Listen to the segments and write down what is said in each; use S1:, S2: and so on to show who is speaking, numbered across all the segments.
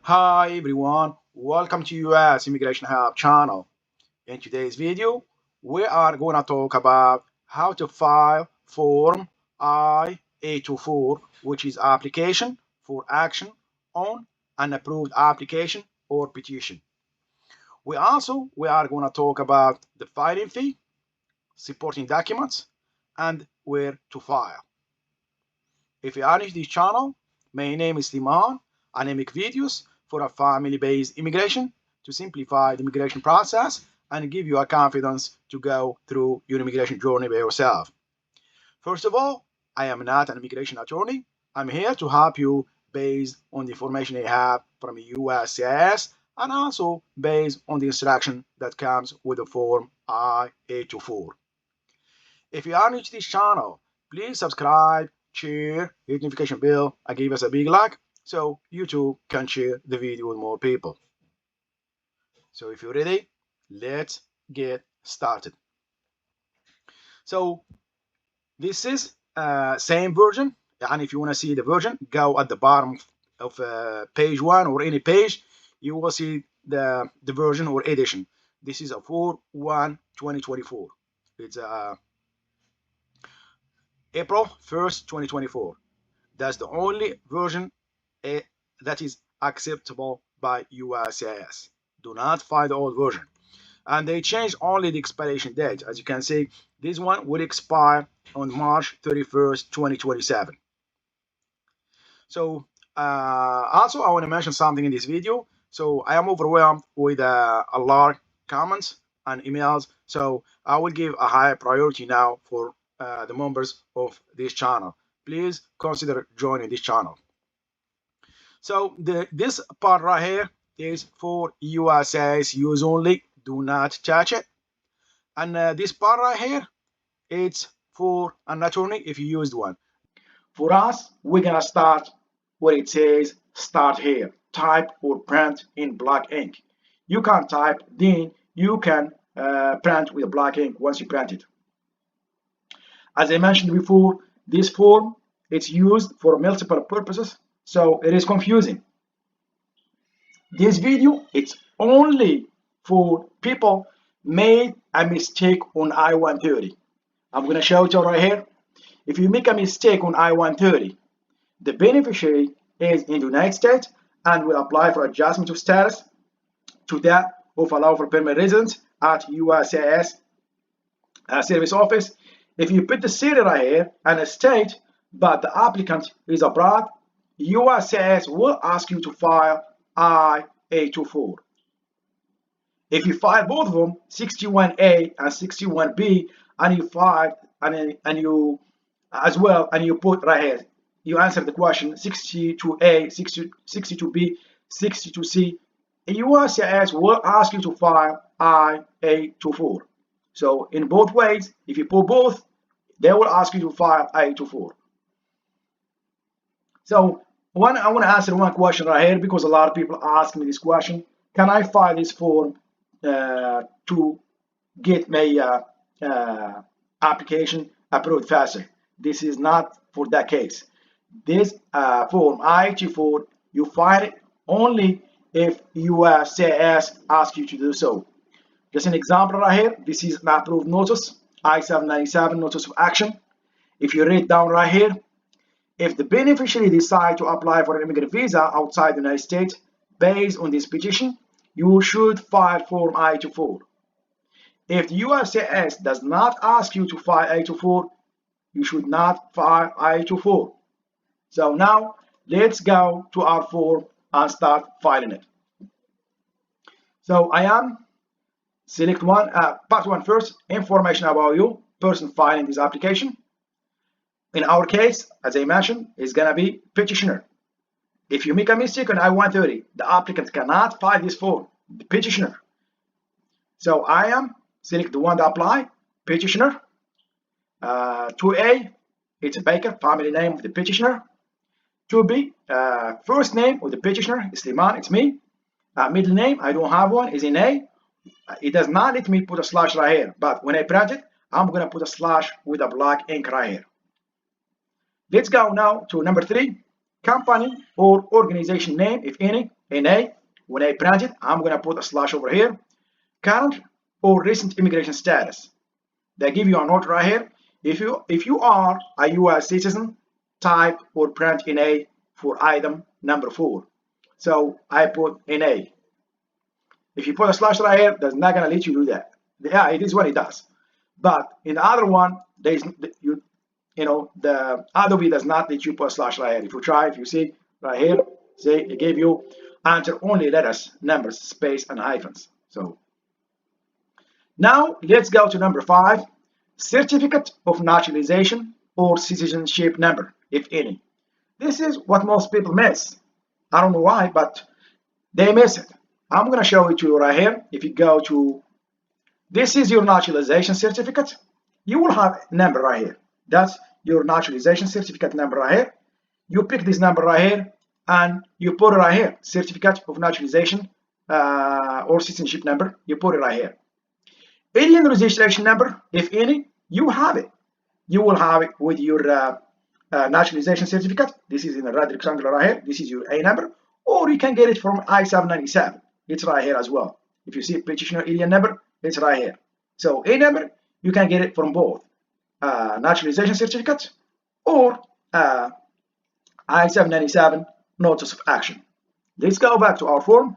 S1: Hi everyone, welcome to US Immigration Hub channel. In today's video, we are going to talk about how to file Form I-824, which is application for action on an approved application or petition. We are going to talk about the filing fee, supporting documents, and where to file. If you are new to this channel, my name is Liman and I make videos for a family-based immigration to simplify the immigration process and give you a confidence to go through your immigration journey by yourself. First of all, I am not an immigration attorney. I'm here to help you based on the information I have from USCIS and also based on the instruction that comes with the Form I-824. If you are new to this channel, please subscribe, share, hit notification bell, and give us a big like so you too can share the video with more people. So if you're ready, let's get started. So this is same version, and if you want to see the version, go at the bottom of page 1 or any page, you will see the version or edition. This is a 4/1/2024. It's April 1st, 2024. That's the only version that is acceptable by USCIS. Do not find the old version. And they changed only the expiration date. As you can see, this one will expire on March 31st, 2027. So also I want to mention something in this video. So I am overwhelmed with a lot of comments and emails. So I will give a high priority now for the members of this channel. Please consider joining this channel. So this part right here is for USCIS use only. Do not touch it. And this part right here, it's for an attorney if you used one. For us, we're gonna start where it says start here. Type or print in black ink. You can type, then you can print with black ink once you print it. As I mentioned before, this form, it's used for multiple purposes, so it is confusing. This video, it's only for people made a mistake on I-130. I'm going to show it right here. If you make a mistake on I-130, the beneficiary is in the United States and will apply for adjustment of status to that of a lawful permanent resident at USCIS service office. If you put the city right here and a state, but the applicant is abroad, USCIS will ask you to file I-824. If you file both of them, 61A and 61B, and you file and you as well, and you put right here, you answer the question 62A, 62B, 62C, USCIS will ask you to file I-824. So in both ways, if you put both, they will ask you to file I-824. So I want to answer one question right here because a lot of people ask me this question. Can I file this form to get my application approved faster? This is not for that case. This form I-824, you file it only if USCIS asks you to do so. Just an example right here. This is an approved notice, I-797 notice of action. If you read down right here, if the beneficiary decides to apply for an immigrant visa outside the United States based on this petition, you should file Form I-824. If the USCIS does not ask you to file I-824, you should not file I-824. So now let's go to our form and start filing it. So I am select one, part 1 first, information about you, person filing this application. In our case, as I mentioned, is gonna be petitioner. If you make a mistake on I-130, the applicant cannot file this form, the petitioner. So I am select the one to apply, petitioner. 2A, it's Baker, family name of the petitioner. 2B, first name of the petitioner is Liman, it's me. Middle name, I don't have one, is in A. It does not let me put a slash right here, but when I print it, I'm gonna put a slash with a black ink right here. Let's go now to number 3, company or organization name, if any. NA. When I print it, I'm going to put a slash over here. Current or recent immigration status. They give you a note right here. If you are a U.S. citizen, type or print NA for item number 4. So I put NA. If you put a slash right here, that's not going to let you do that. Yeah, it is what it does. But in the other one, there's the Adobe does not let you put a slash right here. If you try, if you see right here, see it gave you enter only letters, numbers, space, and hyphens. So now let's go to number 5, certificate of naturalization or citizenship number, if any. This is what most people miss. I don't know why, but they miss it. I'm going to show it to you right here. If you go to, this is your naturalization certificate. You will have a number right here. That's your naturalization certificate number right here. You pick this number right here and you put it right here. Certificate of naturalization or citizenship number. You put it right here. Alien registration number, if any, you have it. You will have it with your naturalization certificate. This is in a red rectangle right here. This is your A number. Or you can get it from I-797. It's right here as well. If you see petitioner alien number, it's right here. So A number, you can get it from both naturalization certificate or I-797 notice of action. Let's go back to our form.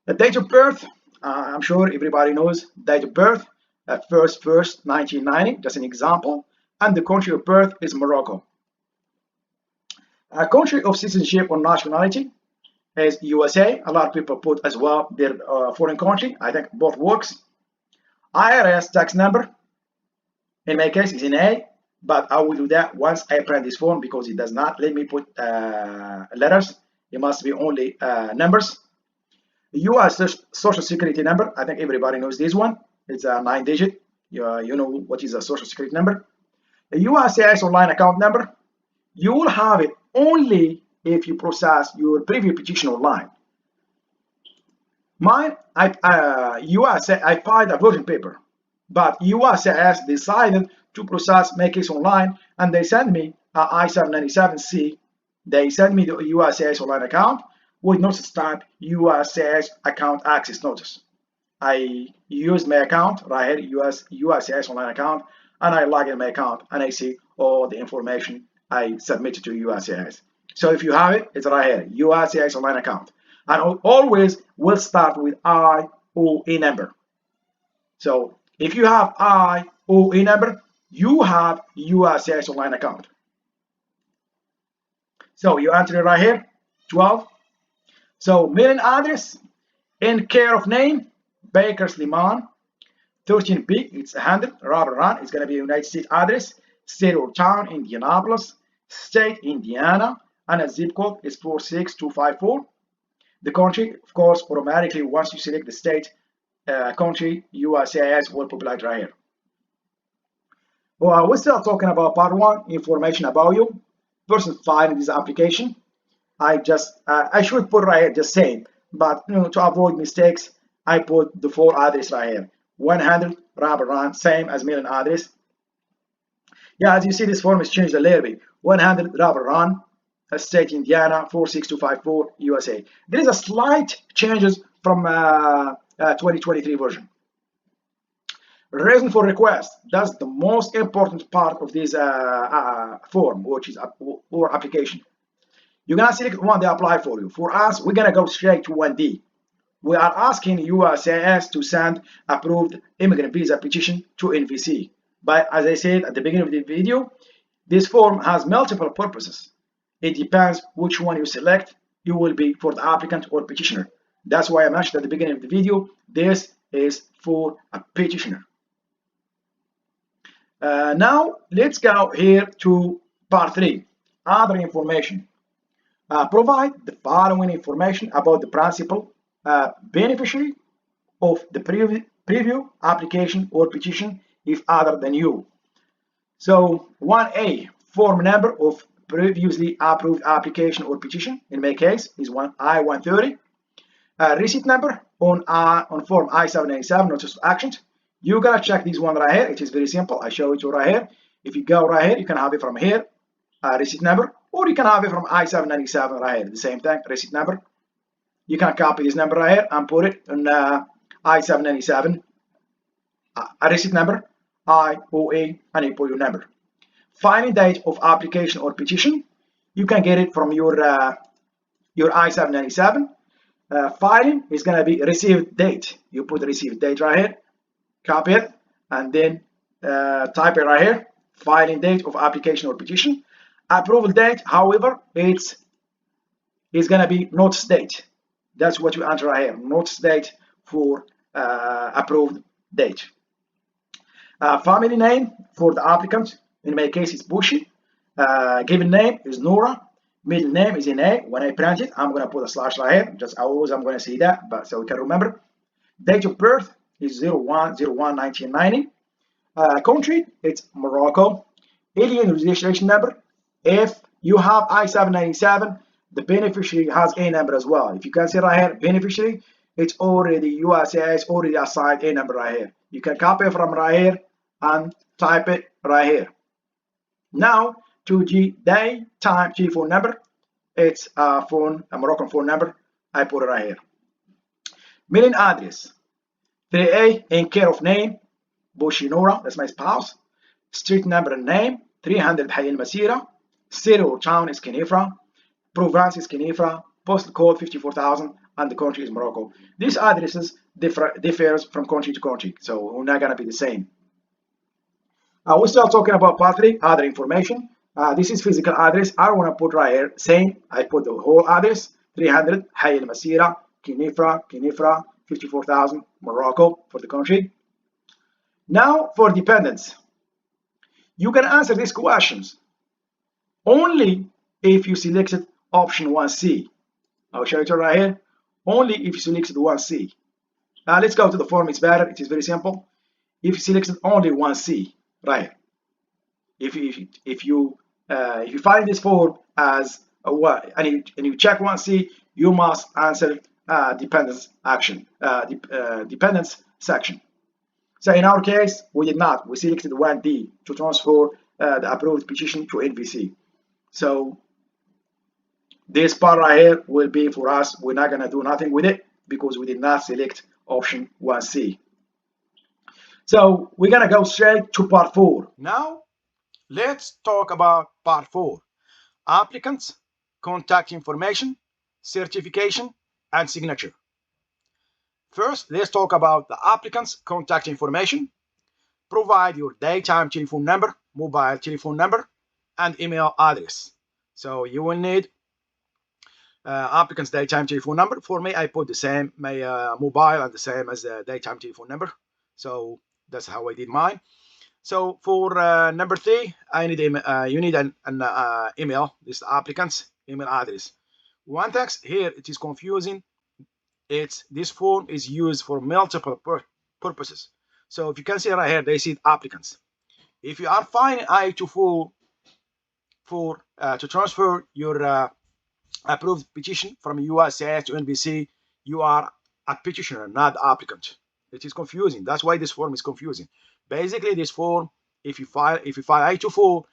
S1: The date of birth, I'm sure everybody knows date of birth, 1st 1990, just an example. And the country of birth is Morocco. A country of citizenship or nationality is USA. A lot of people put as well their foreign country. I think both works. IRS tax number, in my case, is in A, but I will do that once I print this form because it does not let me put letters. It must be only numbers. US social security number, I think everybody knows this one. It's a 9-digit. You know what is a social security number. The USCIS online account number, you will have it only if you process your previous petition online. Mine, I filed a version paper, but USCIS decided to process my case online, and they sent me a I-797C. They sent me the USCIS online account with notice type USCIS account access notice. I used my account right here, USCIS online account, and I log in my account and I see all the information I submitted to USCIS. So if you have it, it's right here, USCIS online account. And always will start with IOE number. So if you have IOE number, you have USCIS online account. So you enter it right here, 12. So mailing address, in care of name, Baker Sliman, 13B, it's 100, Robert Run, it's going to be a United States address, state or town, Indianapolis, state, Indiana, and a zip code is 46254. The country, of course, automatically, once you select the state, country, USCIS will populate right here. Well, we're still talking about part 1, information about you. Person filing this application. I should put right here, just saying, but to avoid mistakes, I put the full address right here. 100 Robert Run, same as mailing address. Yeah, as you see, this form is changed a little bit. 100 Robert Run, state Indiana, 46254 USA. There is a slight changes from 2023 version. Reason for request, that's the most important part of this form, which is or application. You're gonna select one they apply for you. For us, we're gonna go straight to 1D. We are asking USCIS to send approved immigrant visa petition to NVC. But as I said at the beginning of the video, this form has multiple purposes. It depends which one you select. It will be for the applicant or petitioner. That's why I mentioned at the beginning of the video, this is for a petitioner. Now, let's go here to part 3, other information. Provide the following information about the principal beneficiary of the preview application or petition if other than you. So 1A, form number of previously approved application or petition, in my case is I-130. Receipt number on form I-797, notice of action. You're gonna check this one right here. It is very simple. I show it to you right here. If you go right here, you can have it from here, receipt number, or you can have it from I-797 right here. The same thing, receipt number. you can copy this number right here and put it on I-797, a receipt number, IOA, and you put your number. Filing date of application or petition, you can get it from your I-797. Filing is going to be received date. You put the received date right here, copy it, and then type it right here. Filing date of application or petition. Approval date, however, it's going to be notice date. That's what you enter right here. Notice date for approved date. Family name for the applicant. In my case, it's Bushi. Given name is Nora. Middle name is NA. When I print it, I'm going to put a slash right here. Just always I'm going to see that, but so we can remember. Date of birth is 01/01/1990. Country, it's Morocco. Alien registration number. If you have I-797, the beneficiary has a number as well. If you can see right here, beneficiary, it's already USCIS, already assigned a number right here. You can copy from right here and type it right here. Now, 2G day, time, telephone number. It's a Moroccan phone number. I put it right here. Mailing address. 3A, in care of name, Bushi Nora, that's my spouse. Street number and name, 300 حي المسيرة. City or town is Kenifra. Province is Kenifra. Postal code 54,000, and the country is Morocco. These addresses differs from country to country, so we're not gonna be the same. We're still talking about part 3, other information. This is physical address. I want to put right here, same. I put the whole address, 300 حي المسيرة, Kenifra, 54,000, Morocco for the country. Now for dependents. You can answer these questions only if you selected option 1C. I'll show it right here. Only if you selected 1C. Now let's go to the form. It's better. It is very simple. If you selected only 1C, right here. If you find this form as a what and you check 1C, you must answer dependence action, dependence section. So in our case, we did not. We selected 1D to transfer the approved petition to NVC. So this part right here will be for us. We're not gonna do nothing with it because we did not select option 1C. So we're gonna go straight to part 4. Now, let's talk about part 4. Applicants, contact information, certification, and signature. First, let's talk about the applicant's contact information. Provide your daytime telephone number, mobile telephone number, and email address. So you will need applicant's daytime telephone number. For me, I put the same, my mobile and the same as the daytime telephone number. So that's how I did mine. So for number 3, I need you need an email. This applicant's email address. One text here, it is confusing. This form is used for multiple purposes. So if you can see right here, they see applicants. If you are filing I-824 to transfer your approved petition from USCIS to NVC, you are a petitioner, not applicant. It is confusing. That's why this form is confusing. Basically, this form, if you file I-824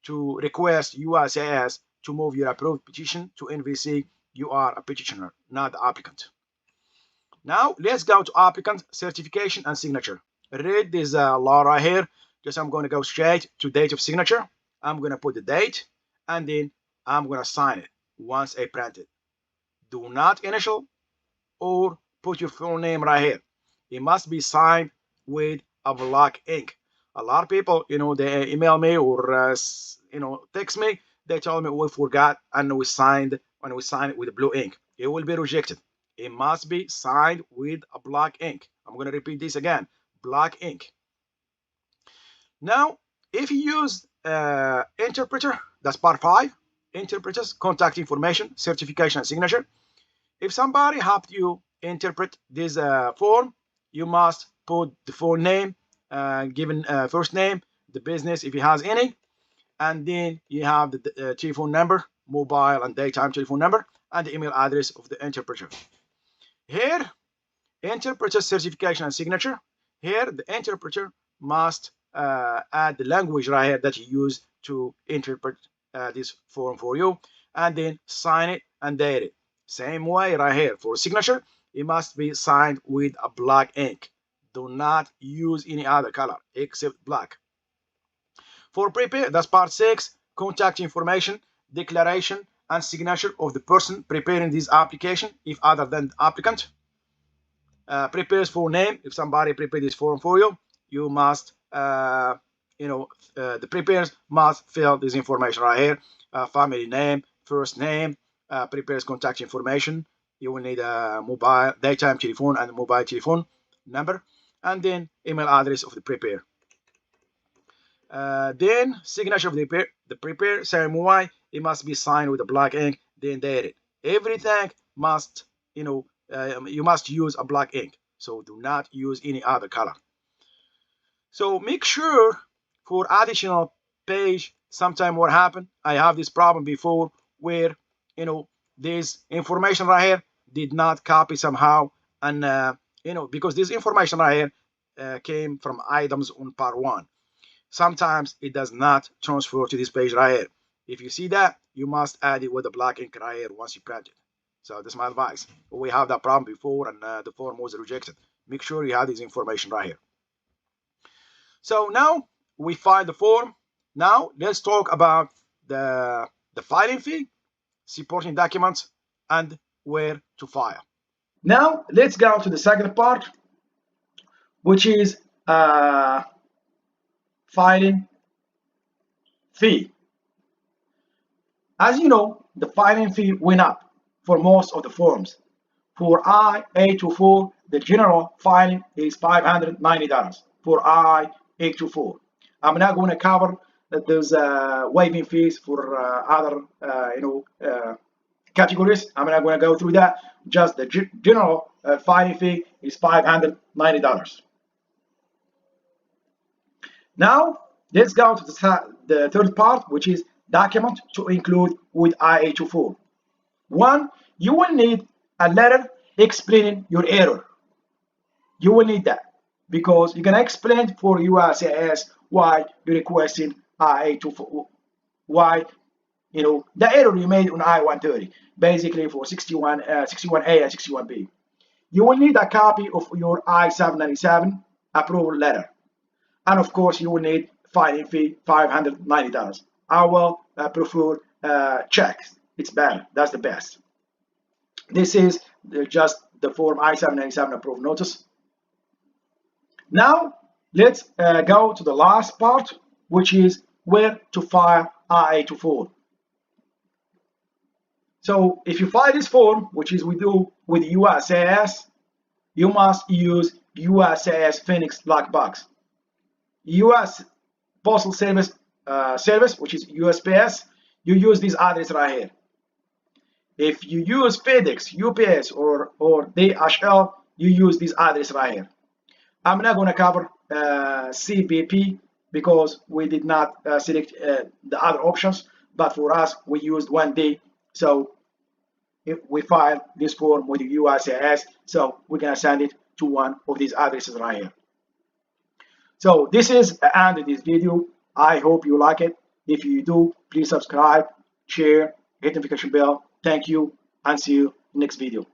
S1: to request USCIS to move your approved petition to NVC, you are a petitioner, not the applicant. Now let's go to applicant certification and signature. Read this law right here. Just I'm going to go straight to date of signature. I'm going to put the date and then I'm going to sign it once I print it. Do not initial or put your full name right here. It must be signed with a black ink. A lot of people, they email me or text me. They tell me we forgot and we signed it with a blue ink. It will be rejected. It must be signed with a black ink. I'm going to repeat this again. Black ink. Now, if you use interpreter, that's part 5. Interpreters, contact information, certification, and signature. If somebody helped you interpret this form, you must put the full name, given first name, the business if he has any, and then you have the telephone number, mobile and daytime telephone number, and the email address of the interpreter. Here, interpreter certification and signature. Here, the interpreter must add the language right here that you use to interpret this form for you, and then sign it and date it. Same way right here. For signature, it must be signed with a black ink. Do not use any other color except black. For prepare, that's part 6, contact information, declaration, and signature of the person preparing this application, if other than the applicant. Prepares for name. If somebody prepared this form for you, you must, the preparers must fill this information right here. Family name, first name, prepares contact information. You will need a mobile, daytime telephone and mobile telephone number, and then email address of the preparer. Then signature of the preparer, same way, it must be signed with a black ink, then dated. Everything must, you must use a black ink. So do not use any other color. So make sure for additional page, sometime what happened, I have this problem before where, this information right here did not copy somehow. And, because this information right here came from items on part 1. Sometimes it does not transfer to this page right here. If you see that, you must add it with a black ink right here once you print it. So that's my advice. We have that problem before and the form was rejected. Make sure you have this information right here. So now we find the form. Now let's talk about the filing fee, supporting documents, and where to file. Now let's go to the second part, which is filing fee. As you know, the filing fee went up for most of the forms. For I-824, the general filing is $590 for I-824. I'm not going to cover those waiving fees for other categories. I'm not going to go through that. Just the general filing fee is $590. Now let's go to the third part, which is document to include with I-824. One, you will need a letter explaining your error. You will need that because you're going to explain for USCIS why you're requesting I-824, why the error you made on I-130, basically for 61A and 61B. You will need a copy of your I-797 approval letter, and of course you will need filing fee $590. I will prefer checks. It's better. That's the best. This is just the form I-797 approval notice. Now let's go to the last part, which is where to file I-824. So if you file this form, which is we do with USCIS, you must use USCIS Phoenix lockbox. US Postal Service, which is USPS, you use this address right here. If you use FedEx, UPS, or DHL, you use this address right here. I'm not going to cover CBP because we did not select the other options, but for us, we used 1D. So if we file this form with the USCIS, so we're going to send it to one of these addresses right here. So this is the end of this video. I hope you like it. If you do, please subscribe, share, hit the notification bell. Thank you, and see you next video.